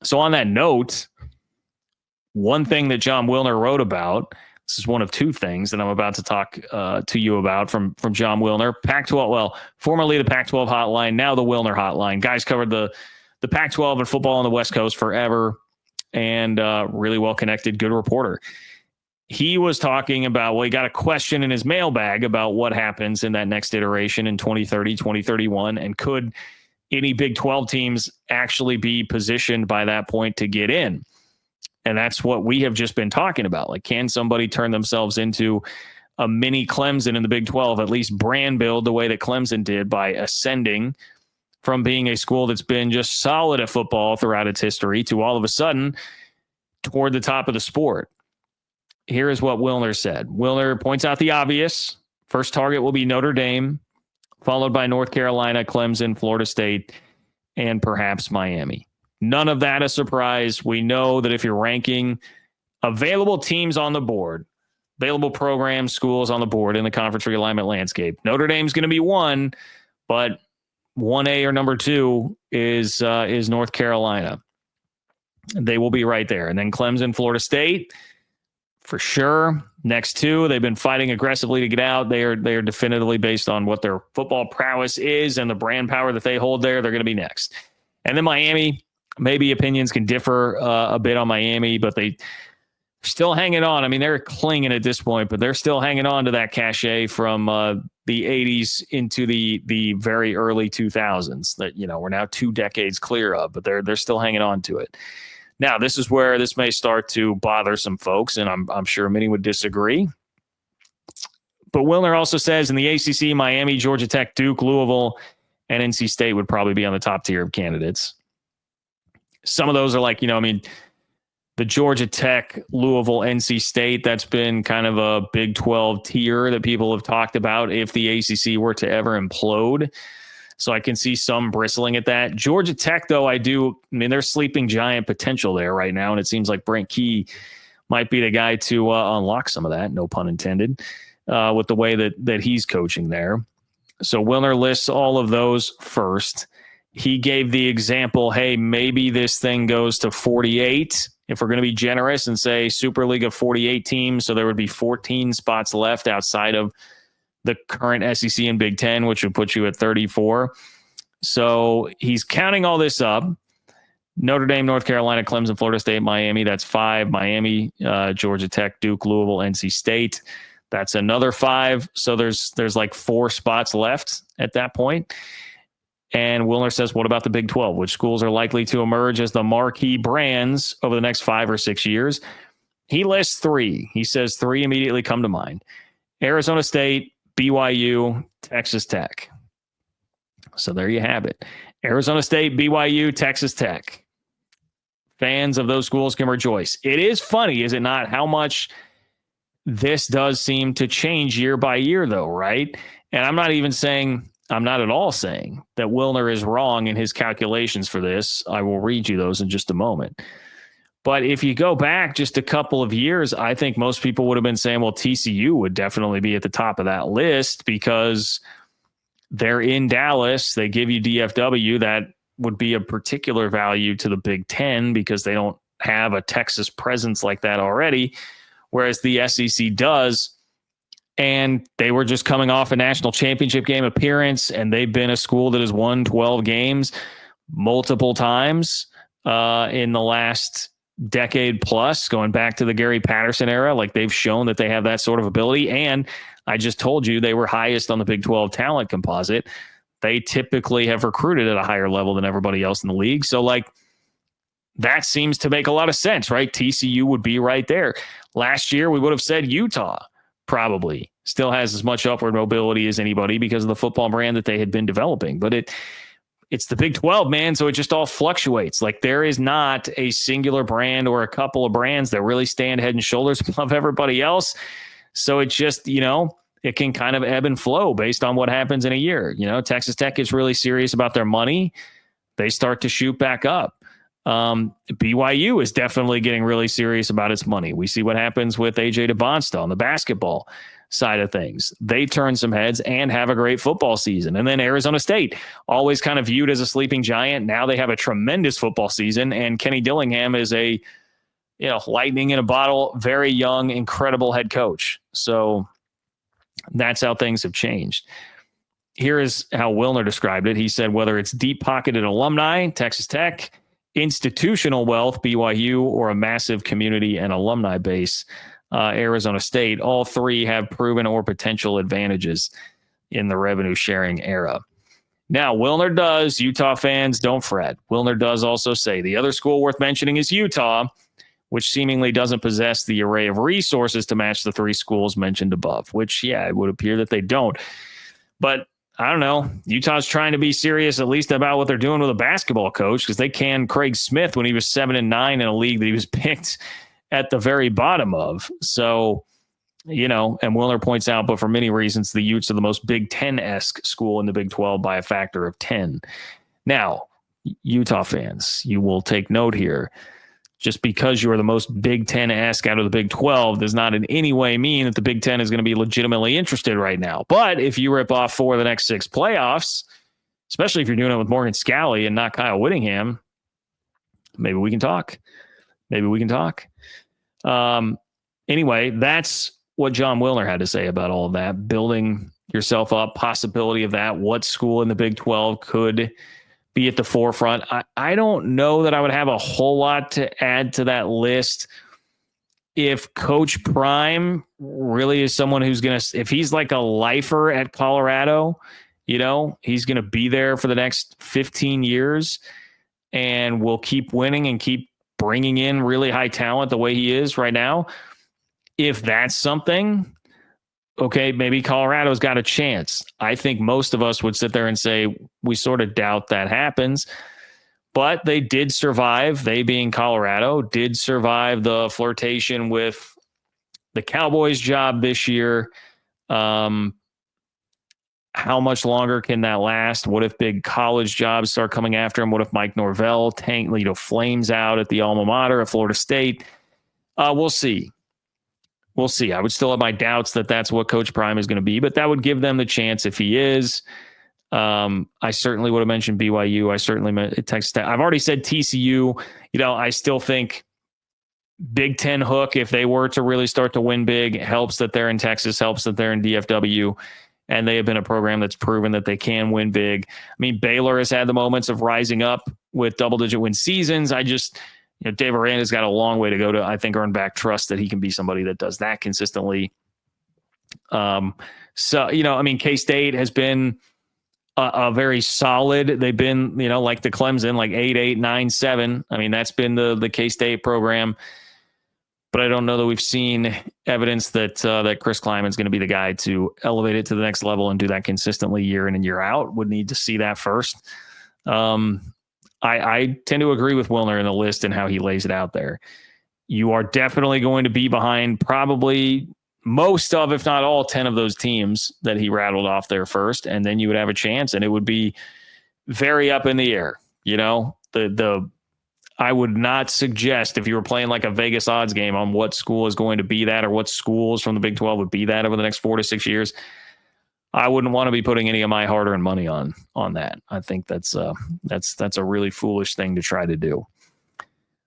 So on that note, one thing that Jon Wilner wrote about, this is one of two things that I'm about to talk to you about from Jon Wilner. Pac-12, well, formerly the Pac-12 hotline, now the Wilner hotline. Guys covered the Pac-12 and football on the West Coast forever, and really well-connected, good reporter. He was talking about, well, he got a question in his mailbag about what happens in that next iteration in 2030, 2031, and could any Big 12 teams actually be positioned by that point to get in? And that's what we have just been talking about. Like, can somebody turn themselves into a mini Clemson in the Big 12, at least brand build the way that Clemson did by ascending from being a school that's been just solid at football throughout its history to all of a sudden toward the top of the sport? Here is what Wilner said. Wilner points out the obvious. First target will be Notre Dame, followed by North Carolina, Clemson, Florida State, and perhaps Miami. None of that a surprise. We know that if you're ranking available teams on the board, available programs, schools on the board in the conference realignment landscape, Notre Dame's going to be one, but 1A or number 2 is North Carolina. They will be right there. And then Clemson, Florida State, for sure. Next 2, they've been fighting aggressively to get out. They are definitively, based on what their football prowess is and the brand power that they hold there, they're going to be next. And then Miami, maybe opinions can differ a bit on Miami, but they still hanging on. I mean, they're clinging at this point, but they're still hanging on to that cachet from the 80s into the very early 2000s that, we're now 2 decades clear of, but they're still hanging on to it. Now, this is where this may start to bother some folks, and I'm sure many would disagree. But Wilner also says in the ACC, Miami, Georgia Tech, Duke, Louisville, and NC State would probably be on the top tier of candidates. Some of those are like, the Georgia Tech, Louisville, NC State, that's been kind of a Big 12 tier that people have talked about if the ACC were to ever implode. So I can see some bristling at that. Georgia Tech, though, there's sleeping giant potential there right now, and it seems like Brent Key might be the guy to unlock some of that, no pun intended, with the way that he's coaching there. So Wilner lists all of those first. He gave the example, hey, maybe this thing goes to 48 if we're going to be generous and say Super League of 48 teams, so there would be 14 spots left outside of the current SEC and Big Ten, which would put you at 34. So he's counting all this up. Notre Dame, North Carolina, Clemson, Florida State, Miami, that's 5. Miami, Georgia Tech, Duke, Louisville, NC State, that's another 5. So there's like 4 spots left at that point. And Wilner says, what about the Big 12? Which schools are likely to emerge as the marquee brands over the next 5 or 6 years? He lists 3. He says 3 immediately come to mind: Arizona State, BYU, Texas Tech. So there you have it. Arizona State, BYU, Texas Tech. Fans of those schools can rejoice. It is funny, is it not, how much this does seem to change year by year, though, right? And I'm not at all saying that Wilner is wrong in his calculations for this. I will read you those in just a moment. But if you go back just a couple of years, I think most people would have been saying, well, TCU would definitely be at the top of that list because they're in Dallas. They give you DFW. That would be a particular value to the Big Ten because they don't have a Texas presence like that already, whereas the SEC does. And they were just coming off a national championship game appearance, and they've been a school that has won 12 games multiple times in the last decade plus, going back to the Gary Patterson era. Like, they've shown that they have that sort of ability. And I just told you they were highest on the Big 12 talent composite. They typically have recruited at a higher level than everybody else in the league. So, like, that seems to make a lot of sense, right? TCU would be right there. Last year, we would have said Utah probably still has as much upward mobility as anybody because of the football brand that they had been developing. But it's the Big 12, man, so it just all fluctuates. Like, there is not a singular brand or a couple of brands that really stand head and shoulders above everybody else. So it just, it can kind of ebb and flow based on what happens in a year. Texas Tech is really serious about their money. They start to shoot back up. BYU is definitely getting really serious about its money. We see what happens with AJ DeBonsta on the basketball side of things. They turn some heads and have a great football season. And then Arizona State, always kind of viewed as a sleeping giant. Now they have a tremendous football season, and Kenny Dillingham is a, lightning in a bottle, very young, incredible head coach. So that's how things have changed. Here is how Wilner described it. He said, whether it's deep-pocketed alumni, Texas Tech, institutional wealth, BYU, or a massive community and alumni base, Arizona State, all three have proven or potential advantages in the revenue sharing era. Now, Wilner does, Utah fans, don't fret. Wilner does also say the other school worth mentioning is Utah, which seemingly doesn't possess the array of resources to match the three schools mentioned above, which, it would appear that they don't. But I don't know. Utah's trying to be serious, at least about what they're doing with a basketball coach, because they canned Craig Smith when he was 7-9 in a league that he was picked at the very bottom of. So, and Wilner points out, but for many reasons, the Utes are the most Big Ten-esque school in the Big 12 by a factor of 10. Now, Utah fans, you will take note here. Just because you are the most Big Ten-esque out of the Big 12 does not in any way mean that the Big Ten is going to be legitimately interested right now. But if you rip off 4 of the next 6 playoffs, especially if you're doing it with Morgan Scalley and not Kyle Whittingham, maybe we can talk. Anyway, that's what Jon Wilner had to say about all of that, building yourself up, possibility of that, what school in the Big 12 could be at the forefront. I don't know that I would have a whole lot to add to that list. If Coach Prime really is someone who's going to, if he's like a lifer at Colorado, he's going to be there for the next 15 years and will keep winning and keep bringing in really high talent the way he is right now. If that's something, okay, maybe Colorado's got a chance. I think most of us would sit there and say we sort of doubt that happens. But they did survive, they being Colorado, did survive the flirtation with the Cowboys job this year. How much longer can that last? What if big college jobs start coming after him? What if Mike Norvell flames out at the alma mater of Florida State? We'll see. I would still have my doubts that that's what Coach Prime is going to be, but that would give them the chance if he is. I certainly would have mentioned BYU. I certainly meant Texas Tech. I've already said TCU. I still think Big Ten hook, if they were to really start to win big, helps that they're in Texas, helps that they're in DFW, and they have been a program that's proven that they can win big. I mean, Baylor has had the moments of rising up with double-digit win seasons. Dave Aranda's got a long way to go to, I think, earn back trust that he can be somebody that does that consistently. K-State has been a very solid. They've been, like the Clemson, like 8-8, 9-7. I mean, that's been the K-State program. But I don't know that we've seen evidence that Chris Kleiman's going to be the guy to elevate it to the next level and do that consistently year in and year out. Would need to see that first. I tend to agree with Wilner in the list and how he lays it out there. You are definitely going to be behind probably most of, if not all, 10 of those teams that he rattled off there first, and then you would have a chance, and it would be very up in the air. I would not suggest, if you were playing like a Vegas odds game on what school is going to be that or what schools from the Big 12 would be that over the next 4 to 6 years, I wouldn't want to be putting any of my hard-earned money on that. I think that's a really foolish thing to try to do.